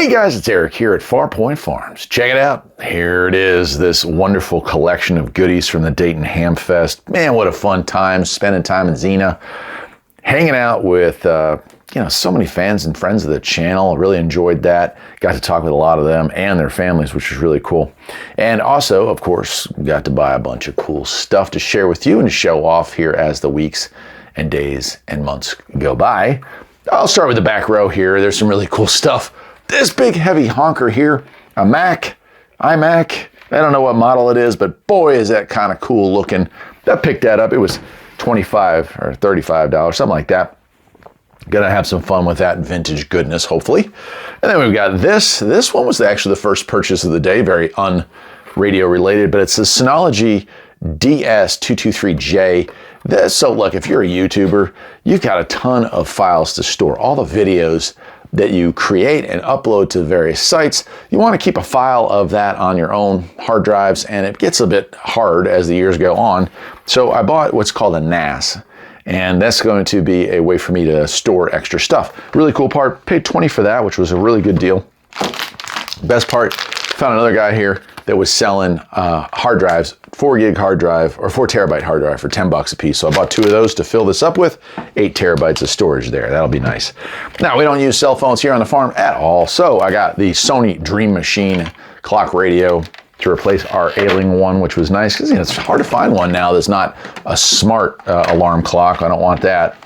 Hey guys, it's Eric here at Farpoint Farms. Check it out. Here it is, this wonderful collection of goodies from the Dayton Hamfest. Man, what a fun time spending time in Xena, hanging out with so many fans and friends of the channel. Really enjoyed that. Got to talk with a lot of them and their families, which was really cool. And also, of course, got to buy a bunch of cool stuff to share with you and to show off here as the weeks and days and months go by. I'll start with the back row here. There's some really cool stuff. This big heavy honker here, a iMac. I don't know what model it is, but boy, is that kind of cool looking. I picked that up. It was $25 or $35, something like that. Gonna have some fun with that vintage goodness, hopefully. And then we've got this. This one was actually the first purchase of the day, very un-radio related, but it's the Synology DS223J. So look, if you're a YouTuber, you've got a ton of files to store. All the videos that you create and upload to various sites, you want to keep a file of that on your own hard drives, and it gets a bit hard as the years go on. So I bought what's called a NAS, and that's going to be a way for me to store extra stuff. Really cool part, paid $20 for that, which was a really good deal. Best part, found another guy here that was selling hard drives, 4 gig hard drive or 4 terabyte hard drive for $10 a piece. So I bought 2 of those to fill this up with, 8 terabytes of storage there. That'll be nice. Now, we don't use cell phones here on the farm at all. So I got the Sony Dream Machine clock radio to replace our ailing one, which was nice because it's hard to find one now that's not a smart alarm clock. I don't want that.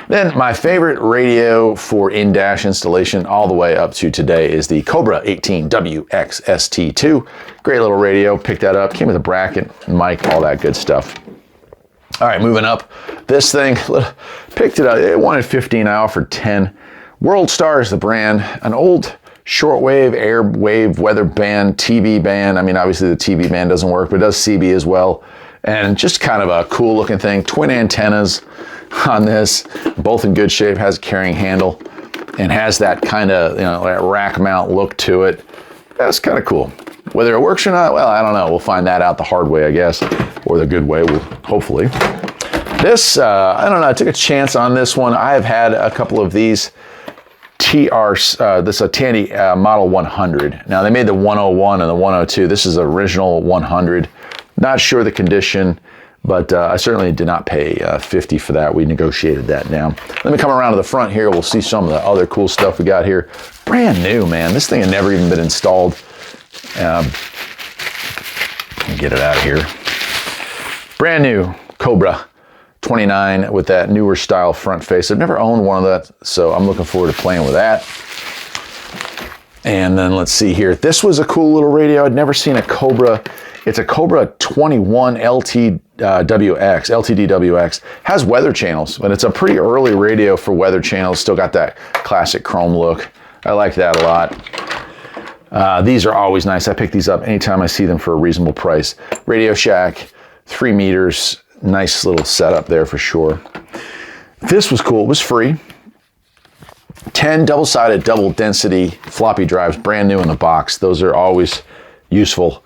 Then my favorite radio for in-dash installation all the way up to today is the Cobra 18WX-ST2. Great little radio, picked that up, came with a bracket, mic, all that good stuff. All right, moving up. This thing, picked it up, it wanted 15, I offered 10. World Star is the brand, an old shortwave, airwave, weather band, TV band. I mean, obviously the TV band doesn't work, but it does CB as well. And just kind of a cool looking thing. Twin antennas on this, both in good shape, has a carrying handle, and has that kind of, that rack mount look to it. That's kind of cool. Whether it works or not, well, I don't know. We'll find that out the hard way, I guess, or the good way, hopefully. This, I don't know, I took a chance on this one. I have had a couple of these this is a Tandy Model 100. Now, they made the 101 and the 102. This is the original 100. Not sure the condition, but I certainly did not pay $50 for that. We negotiated that down. Let me come around to the front here. We'll see some of the other cool stuff we got here. Brand new, man. This thing had never even been installed. Let me get it out of here. Brand new Cobra 29 with that newer style front face. I've never owned one of that, so I'm looking forward to playing with that. And then let's see here. This was a cool little radio. I'd never seen a Cobra. It's a Cobra 21 LTDWX. Has weather channels, but it's a pretty early radio for weather channels. Still got that classic chrome look. I like that a lot. These are always nice. I pick these up anytime I see them for a reasonable price. Radio Shack, 3 meters. Nice little setup there for sure. This was cool. It was free. 10 double-sided, double-density floppy drives, brand new in the box. Those are always useful.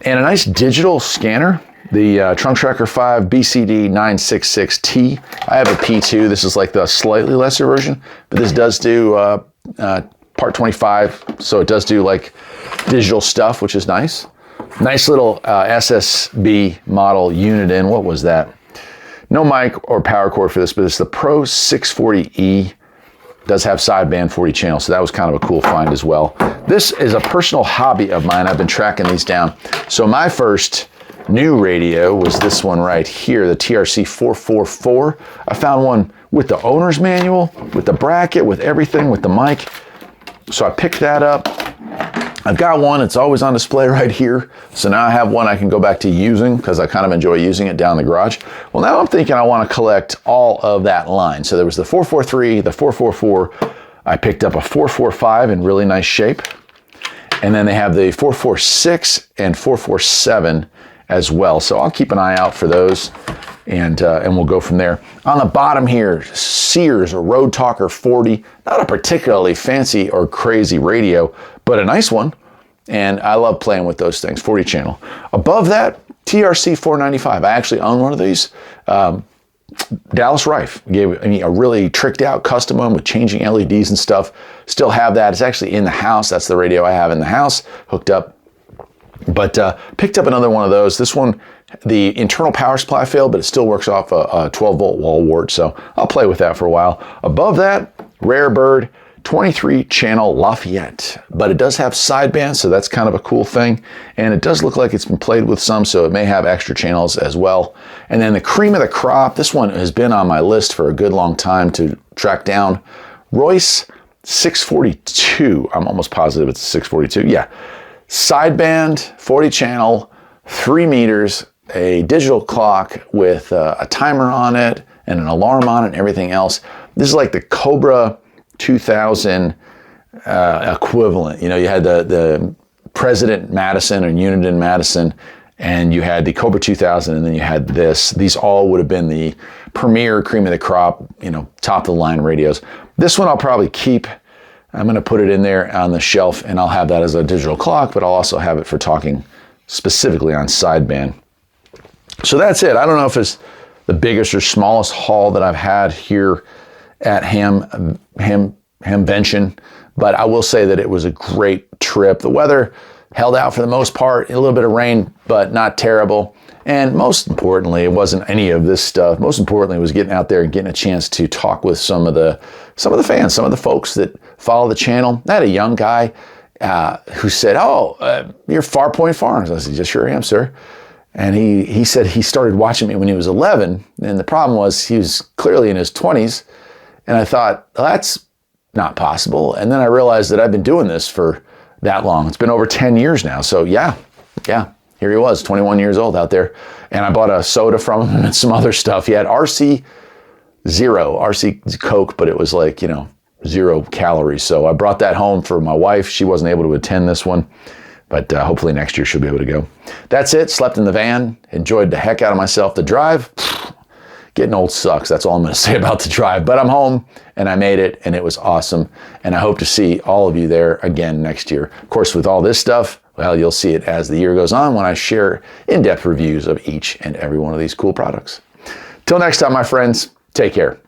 And a nice digital scanner, the Trunk Tracker 5 BCD966T. I have a P2. This is like the slightly lesser version, but this does do part 25, so it does do like digital stuff, which is nice. Nice little SSB model unit in. What was that? No mic or power cord for this, but it's the Pro 640E. Does have sideband 40 channels, so that was kind of a cool find as well. This is a personal hobby of mine. I've been tracking these down. So my first new radio was this one right here, the TRC 444. I found one with the owner's manual, with the bracket, with everything, with the mic. So I picked that up. I've got one, it's always on display right here. So now I have one I can go back to using because I kind of enjoy using it down the garage. Well, now I'm thinking I want to collect all of that line. So there was the 443, the 444. I picked up a 445 in really nice shape. And then they have the 446 and 447 as well. So I'll keep an eye out for those and we'll go from there. On the bottom here, Sears Road Talker 40. Not a particularly fancy or crazy radio, but a nice one. And I love playing with those things, 40 channel. Above that, TRC 495. I actually own one of these. Dallas Rife gave me a really tricked out custom one with changing LEDs and stuff. Still have that. It's actually in the house. That's the radio I have in the house hooked up. But picked up another one of those. This one, the internal power supply failed, but it still works off a 12-volt wall wart. So I'll play with that for a while. Above that, Rare Bird 23-channel Lafayette. But it does have sideband, so that's kind of a cool thing. And it does look like it's been played with some, so it may have extra channels as well. And then the cream of the crop, this one has been on my list for a good long time to track down. Royce 642. I'm almost positive it's 642. Yeah. Sideband, 40 channel, 3 meters, a digital clock with a timer on it and an alarm on it and everything else. This is like the Cobra 2000 equivalent. You know, you had the President Madison or Uniden Madison, and you had the Cobra 2000, and then you had this. These all would have been the premier cream of the crop, you know, top of the line radios. This one I'll probably keep. I'm going to put it in there on the shelf, and I'll have that as a digital clock, but I'll also have it for talking specifically on sideband. So that's it. I don't know if it's the biggest or smallest haul that I've had here at Hamvention, but I will say that it was a great trip. The weather held out for the most part, a little bit of rain, but not terrible. And most importantly, it wasn't any of this stuff. Most importantly, it was getting out there and getting a chance to talk with some of the fans, some of the folks that follow the channel. I had a young guy who said, "Oh, you're Farpoint Farms." I said, "Yes, sure am, sir." And he said he started watching me when he was 11, and the problem was he was clearly in his 20s. And I thought, well, that's not possible. And then I realized that I've been doing this for that long. It's been over 10 years now. So yeah, here he was, 21 years old out there. And I bought a soda from him and some other stuff. He had RC Coke, but it was like, you know, 0 calories. So I brought that home for my wife. She wasn't able to attend this one, but hopefully next year she'll be able to go. That's it. Slept in the van, enjoyed the heck out of myself. The drive, getting old sucks. That's all I'm going to say about the drive. But I'm home, and I made it, and it was awesome. And I hope to see all of you there again next year. Of course, with all this stuff, well, you'll see it as the year goes on when I share in-depth reviews of each and every one of these cool products. Till next time, my friends, take care.